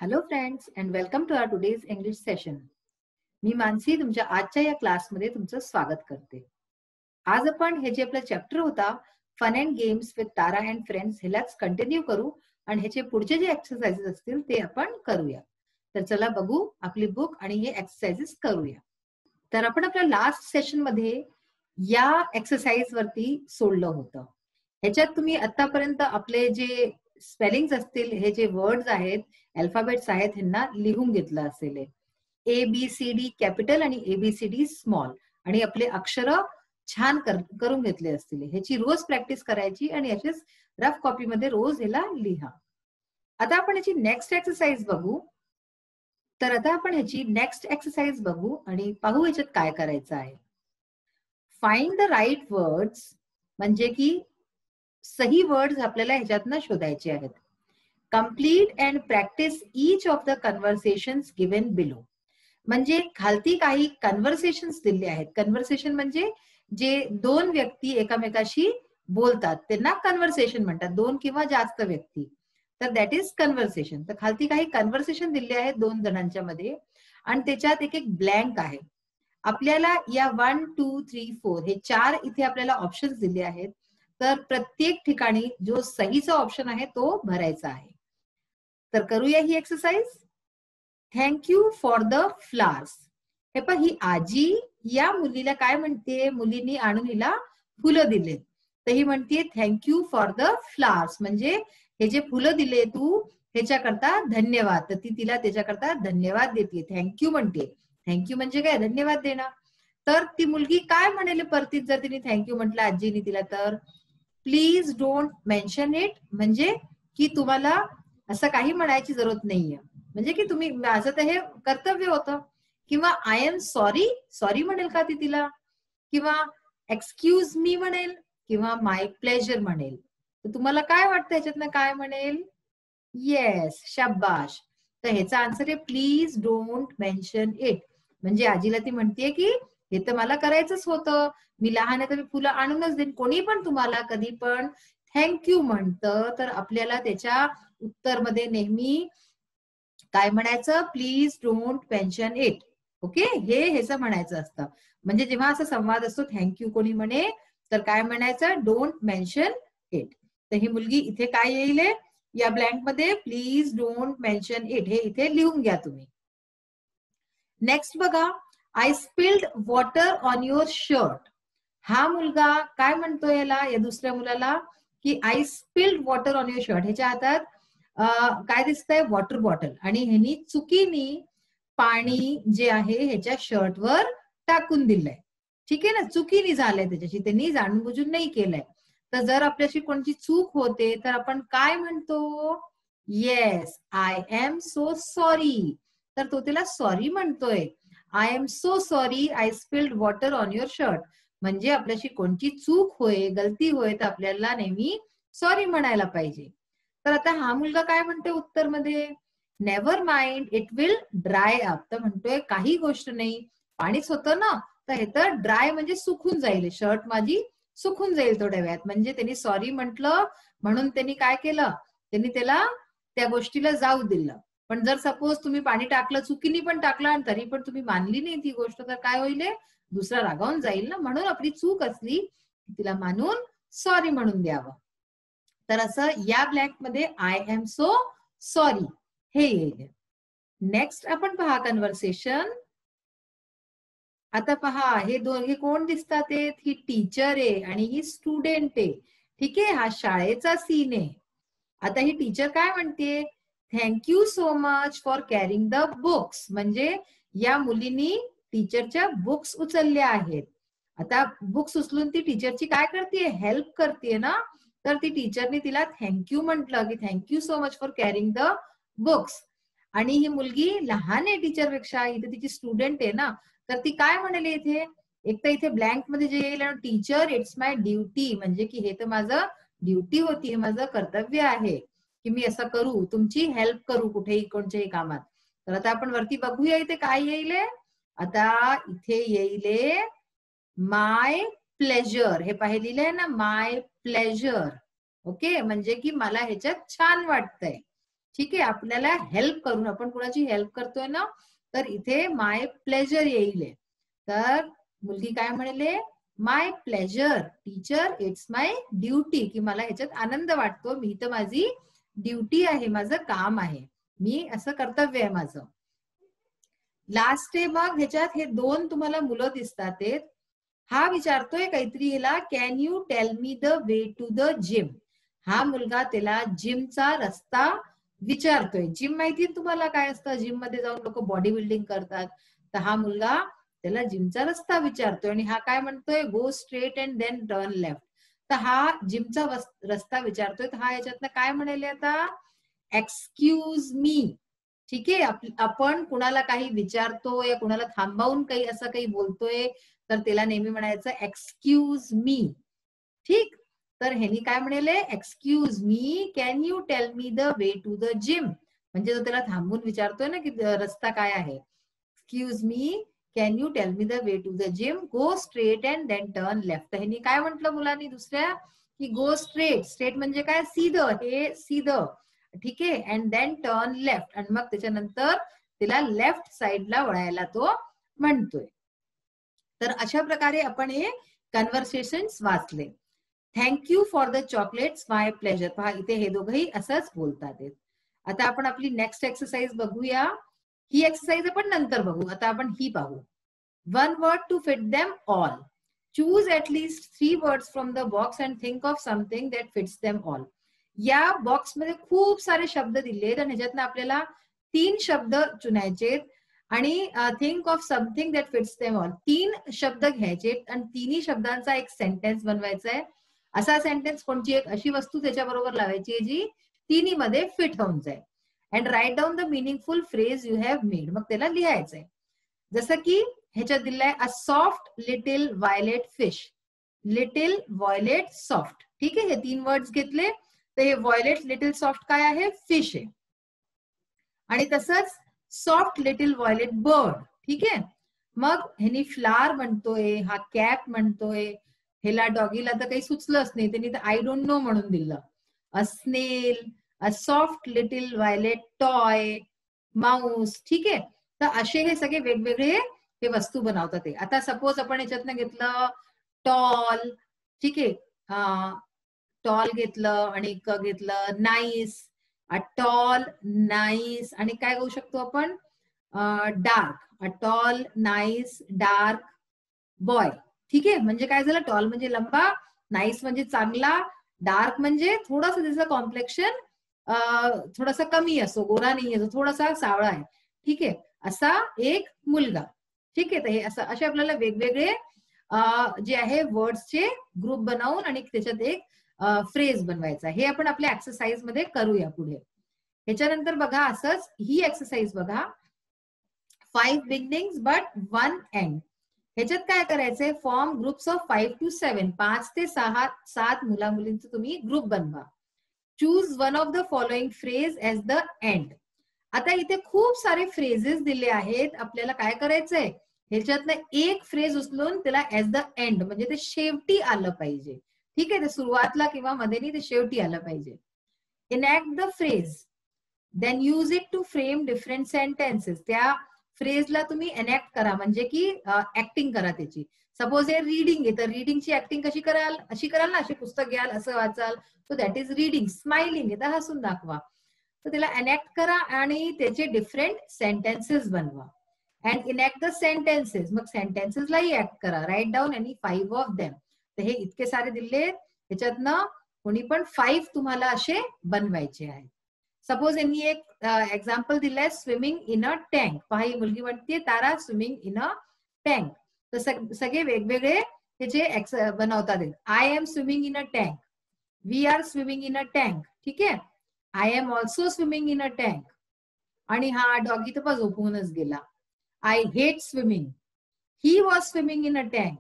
Hello friends and welcome to our today's English session. मी मानसी तुमच्या आजच्या या क्लासमध्ये तुमचं स्वागत करते. आज आपण हे जे आपला चॅप्टर होता fun and games with Tara and friends ह्यालाच कंटिन्यू करू आणि ह्याचे पुढचे जे एक्सरसाइजेस असतील ते आपण करूया. तर चला बघू आपली बुक आणि हे एक्सरसाइजेस करूया. तर आपण आपल्या लास्ट सेशन मध्ये या एक्सरसाइज वरती सोडलं होतं. ह्याच्यात तुम्ही आतापर्यंत आपले जे स्पेलिंग्स असतील, हे जे वर्ड्स आहेत, अल्फाबेट्स आहेत, ह्यांना लिहून घेतलं असेल. ABCD कॅपिटल आणि ABCD स्मॉल आणि आपले अक्षर छान करून घेतले असतील. ह्याची रोज प्रॅक्टिस करायची आणि अशीच रफ कॉपी मध्ये रोज ह्याला लिहा. आता आपण ह्याची नेक्स्ट एक्सरसाइज बघू. तर आता आपण ह्याची नेक्स्ट एक्सरसाइज बघू आणि पाहू ह्याच्यात काय करायचं आहे. फाइंड द राईट वर्ड्स म्हणजे की सही वर्ड्स आपल्याला ह्याच्यातनं शोधायचे आहेत. Complete and practice each of the conversations given below. म्हणजे खालती काही कन्व्हर्सेशन्स दिले आहेत. कन्व्हर्सेशन म्हणजे जे दोन व्यक्ती एकमेकाशी बोलतात त्यांना कन्व्हर्सेशन म्हणतात. दोन किंवा जास्त व्यक्ती, तर दॅट इज कन्व्हर्सेशन. तर खालती काही कन्व्हर्सेशन दिले आहेत दोन जणांच्या मध्ये आणि त्याच्यात एक एक ब्लँक आहे. आपल्याला या 1, 2, 3, 4 हे चार इथे आपल्याला ऑप्शन्स दिले आहेत. तर प्रत्येक ठिकाणी जो सहीचा ऑप्शन आहे तो भरायचा आहे. तर करूया ही exercise. Thank you for the flowers. हे पण ही आजी या मुलीला काय म्हणते, मुलींनी आणून हिला फुलं दिले तर ही म्हणते थँक्यू फॉर द फ्लावर्स, म्हणजे हे जे फुलं दिले तू ह्याच्याकरता धन्यवाद. तर ती तिला त्याच्याकरता धन्यवाद देते, थँक्यू म्हणते. थँक्यू म्हणजे काय, धन्यवाद देणं. तर ती मुलगी काय म्हणेल परतीत जर तिने थँक्यू म्हटलं आजीनी तिला, तर प्लीज डोंट मेन्शन इट, म्हणजे की तुम्हाला असं काही म्हणायची जरूरत नाहीये, म्हणजे की तुम्ही माझं तर हे कर्तव्य होतं. किंवा आय एम सॉरी, सॉरी म्हणेल का ती तिला, किंवा एक्सक्यूज मी म्हणेल, किंवा माय प्लेजर म्हणेल. तर तुम्हाला काय वाटतं ह्याच्यातनं काय म्हणेल? येस, शाबाश. तर ह्याचा आन्सर आहे प्लीज डोंट मेन्शन इट. म्हणजे आजीला ती म्हणतेय की हे तर मला करायचंच होतं, मी लहान आहे तर मी फुलं आणूनच देईन. कोणी पण तुम्हाला कधी पण थँक्यू म्हणतं तर आपल्याला त्याच्या उत्तरमध्ये नेहमी काय म्हणायचं, please don't mention it. Okay, हे ह्याचं म्हणायचं असतं. म्हणजे जेव्हा असा संवाद असतो थँक्यू कोणी म्हणे तर काय म्हणायचं, डोंट मेन्शन इट. तर ही मुलगी इथे काय येईल या ब्लँक मध्ये, प्लीज डोंट मेन्शन इट, हे इथे लिहून घ्या तुम्ही. नेक्स्ट बघा, I spilled water on your shirt. हा मुलगा काय म्हणतो याला, या दुसऱ्या मुलाला, की I spilled water on your shirt. ह्याच्या हातात काय दिसतंय, वॉटर बॉटल, आणि ह्यानी चुकीनी पाणी जे आहे ह्याच्या शर्टवर टाकून दिलंय. ठीक आहे ना, चुकीनी झालंय त्याच्याशी, त्यांनी जाणून बुजून नाही केलंय. तर जर आपल्याशी कोणती चूक होते तर आपण काय म्हणतो, yes I am so sorry. तर तो त्याला सॉरी म्हणतोय, I am so sorry I spilled water on your shirt. म्हणजे आपल्याशी कोणती चूक होय, गलती होय, तर आपल्याला नेहमी सॉरी म्हणायला पाहिजे. तर आता हा मुलगा काय म्हणतोय उत्तर मध्ये, never mind it will dry up. तर म्हणतोय काही गोष्ट नाही, पाणीच होतं ना, तर हे तर ड्राय म्हणजे सुकून जाईल, शर्ट माझी सुकून जाईल थोड्या वेळात. म्हणजे त्यांनी सॉरी म्हटलं म्हणून त्यांनी काय केलं, त्यांनी त्याला त्या गोष्टीला जाऊ दिलं. पण जर सपोज तुम्ही पाणी टाकलं, चुकीने पण टाकलं आणि तरी पण तुम्ही मानली नाही ती गोष्ट, तर काय होईल, दुसरा रागावून जाईल ना. म्हणून आपली चूक असली तिला मानून सॉरी म्हणून द्यावं. तर असं या ब्लँक मध्ये आय एम सो सॉरी हे येईल. नेक्स्ट आपण पहा कन्व्हर्सेशन. आता पहा हे दोघे कोण दिसतात, ही टीचर आहे आणि ही स्टुडंट आहे. ठीक आहे, हा शाळेचा सीन आहे. आता ही टीचर काय म्हणते, thank you so much for carrying the books. म्हणजे या मुलींनी टीचरच्या बुक्स उचलल्या आहेत. आता बुक्स उचलून ती टीचरची काय करते, हेल्प करते ना. तर ती टीचरने तिला थँक्यू म्हटलं की thank you so much for carrying the books. आणि ही मुलगी लहान आहे टीचरपेक्षा, इथे तिची स्टुडंट आहे ना. तर ती काय म्हणाली इथे, एक तर इथे ब्लँक मध्ये जे येईल टीचर इट्स माय ड्युटी, म्हणजे की हे तर माझं ड्युटी होती, हे माझं कर्तव्य आहे की मी असं करू, तुमची हेल्प करू कुठेही कोणत्याही कामात. तर आता आपण वरती बघूया इथे काय येईल. आता इथे येईल माय प्लेजर. हे पाहिलेलं आहे ना, माय प्लेजर. ओके, म्हणजे की मला ह्याच्यात छान वाटतंय. ठीक आहे, आपल्याला हेल्प करून आपण कुणाची हेल्प करतोय ना, तर इथे माय प्लेजर येईल. तर मुलगी काय म्हणेले, my pleasure teacher, it's my duty, की मला ह्याच्यात आनंद वाटतो, मी तर माझी ड्युटी आहे, माझं काम आहे, मी असं कर्तव्य आहे माझं. लास्ट आहे मग ह्याच्यात हे दोन तुम्हाला मुलं दिसतात. हा विचारतोय काहीतरी हिला, can you tell me the way to the gym. हा मुलगा त्याला जिमचा रस्ता विचारतोय. जिम माहितीये तुम्हाला काय असतं, जिम मध्ये जाऊन लोक बॉडी बिल्डिंग करतात, तर हा मुलगा त्याला जिमचा रस्ता विचारतोय आणि हा काय म्हणतोय, go straight and then turn left. तर हा जिमचा रस्ता विचारतोय, तर हा याच्यातनं काय म्हणाले आता, एक्सक्यूज मी. ठीक आहे, आपण कुणाला काही विचारतो या कुणाला थांबवून काही असं काही बोलतोय, तर त्याला नेहमी म्हणायचं एक्सक्यूज मी. ठीक, तर ह्यानी काय म्हणाले, excuse me, can you tell me the way to the gym. म्हणजे तो त्याला थांबून विचारतोय ना की रस्ता काय आहे. Excuse me, can you tell me the way to the gym, go straight and then turn left. ह्यानी काय म्हटलं मुलांनी दुसऱ्या, की गो स्ट्रेट. स्ट्रेट म्हणजे काय, सीधं, हे सीधं. ठीक आहे, अँड देन टर्न लेफ्ट, आणि मग त्याच्यानंतर तिला लेफ्ट साइडला वळायला तो म्हणतोय. तर अशा प्रकारे आपण हे कन्व्हर्सेशन वाचले. Thank you for the chocolates, my pleasure. पहा इथे हे दोघंही असंच बोलतात. आता आपण आपली नेक्स्ट एक्सरसाइज बघूया. ही एक्सरसाइज आपण नंतर बघू, आता आपण ही पाहू. One word to fit them all. Choose at least 3 words from the box and think of something that fits them all. या बॉक्समध्ये खूप सारे शब्द दिले आहेत आणि ह्याच्यातनं आपल्याला 3 शब्द चुनायचे आणि think of something that fits them all. 3 शब्द घ्यायचे आणि तिन्ही शब्दांचा एक सेंटेन्स बनवायचा आहे. असा सेंटेन्स कोणची एक अशी वस्तू त्याच्याबरोबर लावायची आहे जी तिन्ही मध्ये फिट होऊन जाईल. And write down the meaningful phrase you have made. मग त्याला लिहायचंय. जसं की ह्याच्यात दिलंय, a soft little violet fish. Little, violet, soft. ठीक आहे, हे 3 वर्ड्स घेतले. तर हे व्हायलेट, लिटिल, सॉफ्ट काय आहे, फिश आहे. आणि तसंच सॉफ्ट लिटिल व्हायलेट बर्ड. ठीक आहे, मग ह्यानी फ्लावर म्हणतोय, हा कॅप म्हणतोय. ह्याला डॉगीला तर काही सुचलंच नाही, त्यांनी तर आय डोंट नो म्हणून दिलं. A snail, a soft little violet toy, Mouse. ठीक आहे, तर असे हे सगळे वेगवेगळे हे वस्तू बनवतात. आता सपोज आपण याच्यातनं घेतलं टॉल. ठीक आहे, टॉल घेतलं आणि घेतलं नाईस. अ टॉल, नाईस, आणि काय घेऊ शकतो आपण, dark. A tall, nice, dark boy. ठीक आहे, म्हणजे काय झालं, टॉल म्हणजे लंबा, नाईस म्हणजे चांगला, डार्क म्हणजे थोडासा त्याचं कॉम्प्लेक्शन थोडासा कमी असो, गोरा नाही असो, थोडासा सावळा आहे. ठीक आहे, असा एक मुलगा. ठीक आहे, तर हे असं असे आपल्याला वेगवेगळे जे आहे वर्ड्सचे ग्रुप बनवून आणि त्याच्यात एक फ्रेज बनवायचा. हे आपण आपल्या एक्सरसाइज मध्ये करूया पुढे. ह्याच्यानंतर बघा असंच ही एक्सरसाइज बघा, 5 बिगिनिंग्स बट 1 एंड. ह्याच्यात काय करायचंय, फॉर्म ग्रुप्स ऑफ 5 to 7. 5 ते 7 मुला मुलींचे तुम्ही ग्रुप बनवा. Choose one of the following phrase as the end. आता इथे खूप सारे फ्रेजेस दिले आहेत, आपल्याला काय करायचंय, ह्याच्यातनं एक फ्रेज उचलून त्याला एज द एंड, म्हणजे ते शेवटी आलं पाहिजे. ठीक आहे, ते सुरुवातला किंवा मध्ये नाही, ते शेवटी आलं पाहिजे. Enact the phrase, then use it to frame different sentences. त्या फ्रेजला तुम्ही एनॅक्ट करा, म्हणजे की ऍक्टिंग करा त्याची. सपोज हे रीडिंग आहे, तर रीडिंगची ऍक्टिंग कशी कराल, अशी कराल ना, अशी पुस्तक घ्याल, असं वाचाल, so that is reading. Smiling आहे तर हसून दाखवा. तर त्याला एनॅक्ट करा आणि त्याचे डिफरंट सेंटेन्सेस बनवा. अँड इनॅक्ट द सेंटेन्सेस, मग सेंटेन्सेसलाही ऍक्ट करा. Write down any 5 of them. तर हे इतके सारे दिले, त्याच्यातनं कोणी पण 5 तुम्हाला असे बनवायचे आहेत. सपोज यांनी एक एक्झाम्पल दिलंय, स्विमिंग इन अ टँक. पहा ही मुलगी म्हणते तारा स्विमिंग इन अ टँक. तर सगळे वेगवेगळे त्याचे बनवतात. I am swimming in a tank, we are swimming in a tank. ठीक आहे, I am also swimming in a tank. आणि हा डॉगी तर झोपूनच गेला. I hate swimming, he was swimming in a tank,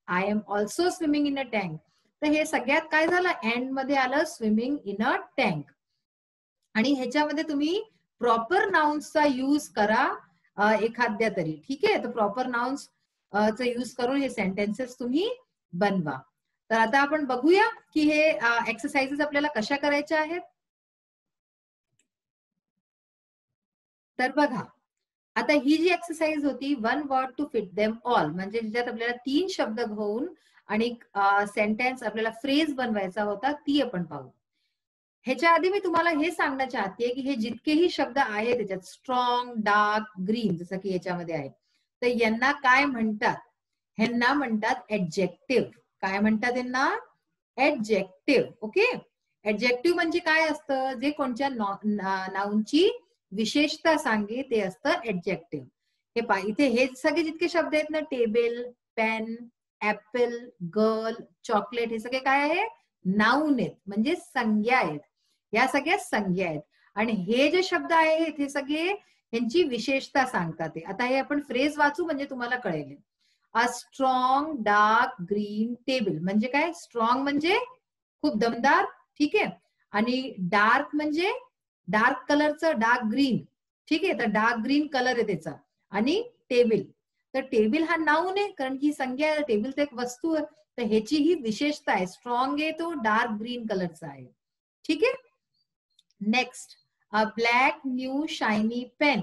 I am also swimming in a tank. तर हे सगळ्यात काय झालं, एंड मध्ये आलं स्विमिंग इन अ टँक. आणि ह्याच्यामध्ये तुम्ही प्रॉपर नाउन्सचा यूज करा एखाद्या तरी. ठीक आहे, तर प्रॉपर नाउन्स चा यूज करून हे सेंटेन्सेस तुम्ही बनवा. तर आता आपण बघूया की हे एक्सरसाइजेस आपल्याला कशा करायच्या आहेत. तर बघा, आता ही जी एक्सरसाइज होती, one word to fit them all, म्हणजे ज्याच्यात आपल्याला 3 शब्द घेऊन आणि सेंटेन्स आपल्याला फ्रेज बनवायचा होता, ती आपण पाहू. ह्याच्या आधी मी तुम्हाला हे सांगणं चाहते की हे जितकेही शब्द आहेत त्याच्यात स्ट्रॉंग, डार्क, ग्रीन, जसं की याच्यामध्ये आहे, तर यांना काय म्हणतात? ह्यांना म्हणतात ऍडजेक्टिव्ह. काय म्हणतात यांना? ऍडजेक्टिव्ह. ओके. ऍडजेक्टिव्ह म्हणजे काय असतं? जे कोणत्या नाउनची विशेषता सांगे ते असतं ऍडजेक्टिव्ह. हे पहा, इथे हे सगळे जितके शब्द आहेत ना, table, pen, apple, girl, chocolate, हे सगळे काय आहे? नाउन आहेत, म्हणजे संज्ञा आहेत. या सगळ्या संज्ञा आहेत. आणि हे जे शब्द आहेत हे सगळे यांची विशेषता सांगतात. आता हे आपण फ्रेज वाचू म्हणजे तुम्हाला कळेल. A strong dark green table म्हणजे काय? स्ट्रॉंग म्हणजे खूप दमदार, ठीक आहे. आणि डार्क म्हणजे डार्क कलरचं, डार्क ग्रीन, ठीक आहे. तर डार्क ग्रीन कलर आहे त्याचा. आणि टेबल, तर टेबल हा नाउन आहे, कारण की संज्ञा आहे. टेबल तर एक वस्तू आहे. तर ह्याची ही विशेषता आहे. स्ट्रॉंग आहे तो, डार्क ग्रीन कलरचा आहे, ठीक आहे. Next, a black new shiny pen.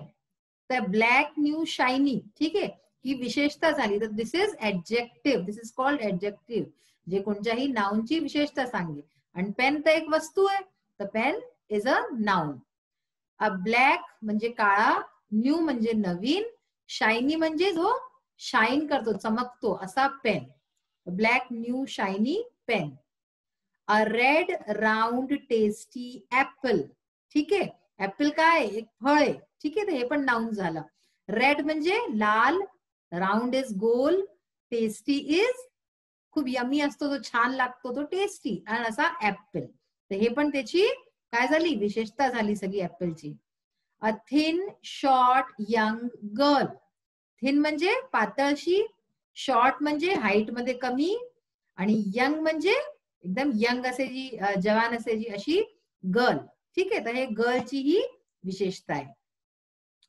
तर ब्लॅक न्यू शायनी, ठीक आहे, ही विशेषता झाली. तर this is adjective. This is called adjective, जे कोणत्याही नाउनची विशेषता सांगे. आणि पेन तर एक वस्तू आहे, तर pen is a noun. A black म्हणजे काळा, न्यू म्हणजे नवीन, शायनी म्हणजे जो शाईन करतो, चमकतो, असा पेन. Black new shiny pen. A red round tasty apple, ठीक आहे. ऍपल काय? एक फळ आहे, ठीक आहे. तर हे पण नाउन झालं. रेड म्हणजे लाल, round is goal, tasty is खूप यमी असतो, तो छान लागतो, तो टेस्टी, आणि असा ऍपल. तर हे पण त्याची काय झाली? विशेषता झाली सगळी ऍपलची. A thin short young girl. Thin म्हणजे पातळशी, शॉर्ट म्हणजे हाईट मध्ये कमी, आणि यंग म्हणजे एकदम यंग असे, जी जवान असे, जी अशी गर्ल, ठीक आहे. तर हे गर्लची ही विशेषता आहे.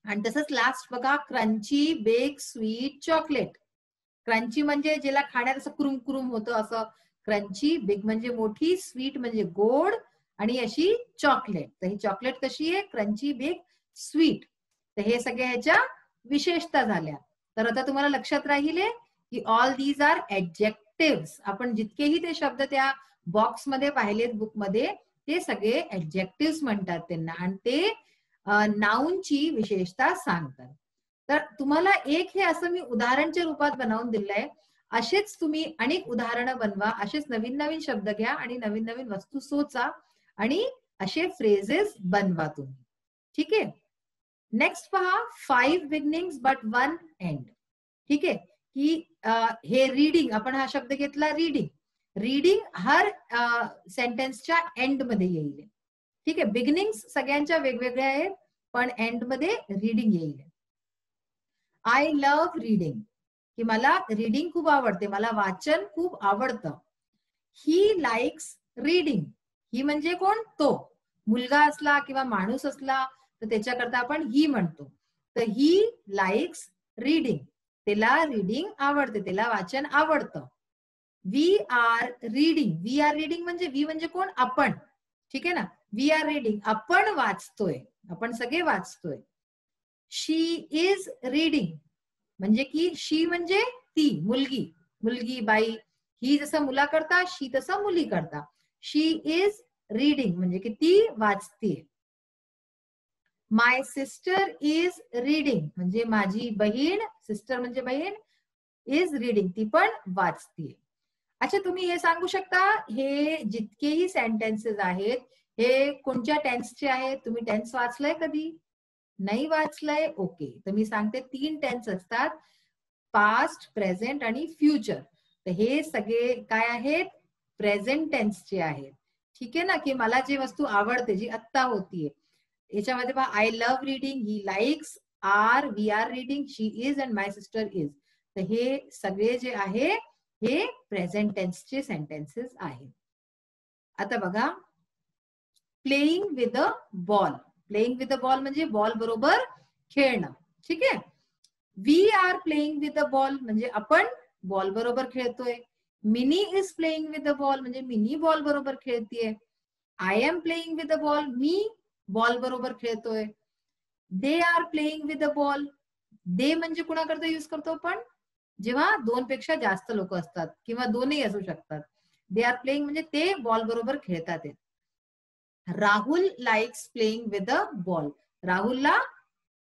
आणि तसंच लास्ट बघा, crunchy bake sweet chocolate. Crunchy म्हणजे ज्याला खाण्यात असं कुरुम कुरुम होतं, असं क्रंची. बिग म्हणजे मोठी, स्वीट म्हणजे गोड, आणि अशी चॉकलेट. तर ही चॉकलेट कशी आहे? Crunchy, big, sweet. तर हे सगळ्या ह्याच्या विशेषता झाल्या. तर आता तुम्हाला लक्षात राहिले की ऑल दीज आर ऍडजेक्टिव्ह. आपण जितकेही ते शब्द त्या बॉक्समध्ये पाहिलेत बुकमध्ये, ते सगळे ऍडजेक्टिव्ह म्हणतात त्यांना, आणि ते नाउनची विशेषता सांगतात. तर तुम्हाला एक हे असं मी उदाहरणच्या रूपात बनवून दिलंय. असेच तुम्ही अनेक उदाहरणं बनवा, असेच नवीन नवीन शब्द घ्या आणि नवीन नवीन वस्तू सोचा आणि असे फ्रेजेस बनवा तुम्ही, ठीक आहे. नेक्स्ट पहा, 5 बिगिनिंग्स बट 1 एंड, ठीक आहे. की हे रीडिंग, आपण हा शब्द घेतला रीडिंग. रीडिंग हर सेंटेन्सच्या एंड मध्ये येईल, ठीक आहे. बिगिनिंग्स सगळ्यांच्या वेगवेगळ्या आहेत, पण एंड मध्ये रीडिंग येईल. आय लव्ह रीडिंग, की मला रीडिंग खूप आवडते, मला वाचन खूप आवडतं. ही लाईक्स रीडिंग. ही म्हणजे कोण? तो. मुलगा असला किंवा माणूस असला तर त्याच्याकरता आपण ही म्हणतो. तर ही लाईक्स रीडिंग, त्याला रीडिंग आवडते, त्याला वाचन आवडतं. We are reading. We are reading म्हणजे वी म्हणजे कोण? आपण, ठीक आहे ना. वी आर रीडिंग, आपण वाचतोय, आपण सगळे वाचतोय. शी इज रीडिंग म्हणजे की शी म्हणजे ती, मुलगी, मुलगी, बाई. ही जसं मुला करता, शी तसं मुली करता. शी इज रीडिंग म्हणजे की ती वाचतीये. माय सिस्टर इज रीडिंग म्हणजे माझी बहीण, सिस्टर म्हणजे बहीण, इज रीडिंग ती पण वाचतीये. अच्छा, तुम्ही हे सांगू शकता, हे जितकेही सेंटेन्सेस आहेत हे कोणत्या टेन्सचे आहेत? तुम्ही टेन्स वाचलंय कधी? नाही वाचलंय? ओके. तर मी सांगते, 3 टेन्स असतात, पास्ट, प्रेझेंट आणि फ्युचर. तर हे सगळे काय आहेत? प्रेझेंट टेन्सचे आहेत, ठीक आहे ना. की मला जी वस्तू आवडते, जी आत्ता होतीये, याच्यामध्ये पहा, I love reading, he likes, are, we are reading, she is, and my sister is. तर हे सगळे जे आहे हे प्रेझेंट टेन्सचे सेंटेन्सेस आहेत. आता बघा, playing with a ball. Playing with a ball म्हणजे बॉल बरोबर खेळणं, ठीक आहे. We are playing with a ball म्हणजे आपण बॉल बरोबर खेळतोय. Mini is playing with a ball म्हणजे मिनी बॉल बरोबर खेळतीये. I am playing with a ball, मी बॉल बरोबर खेळतोय. They are playing with the ball. They म्हणजे कुणाकरता युज करतो आपण? जेव्हा 2 पेक्षा जास्त लोक असतात किंवा 2ही असू शकतात. दे आर प्लेइंग म्हणजे ते बॉल बरोबर खेळतात आहेत. Rahul likes playing with the ball. राहुलला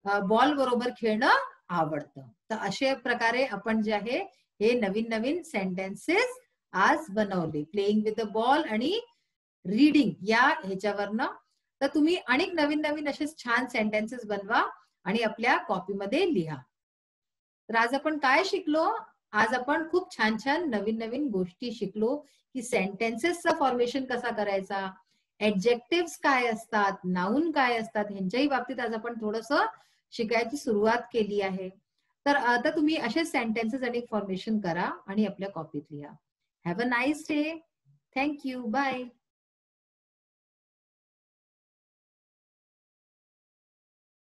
बॉल बरोबर खेळणं आवडतं. तर अशा प्रकारे आपण जे आहे हे नवीन नवीन सेंटेन्सेस आज बनवले. प्लेइंग विथ द बॉल आणि रीडिंग या ह्याच्यावरनं. तर तुम्ही अनेक नवीन नवीन असे छान सेंटेन्सेस बनवा आणि आपल्या कॉपीमध्ये लिहा. तर आज आपण काय शिकलो? आज आपण खूप छान छान नवीन नवीन गोष्टी शिकलो की सेंटेन्सेसचा फॉर्मेशन कसा करायचा, ऍडजेक्टिव्ह काय असतात, नाउन काय असतात, ह्यांच्याही बाबतीत आज आपण थोडंसं शिकायची सुरुवात केली आहे. तर आता तुम्ही असे सेंटेन्सेस आणि फॉर्मेशन करा आणि आपल्या कॉपीत लिहा. Have a nice day. Thank you. Bye.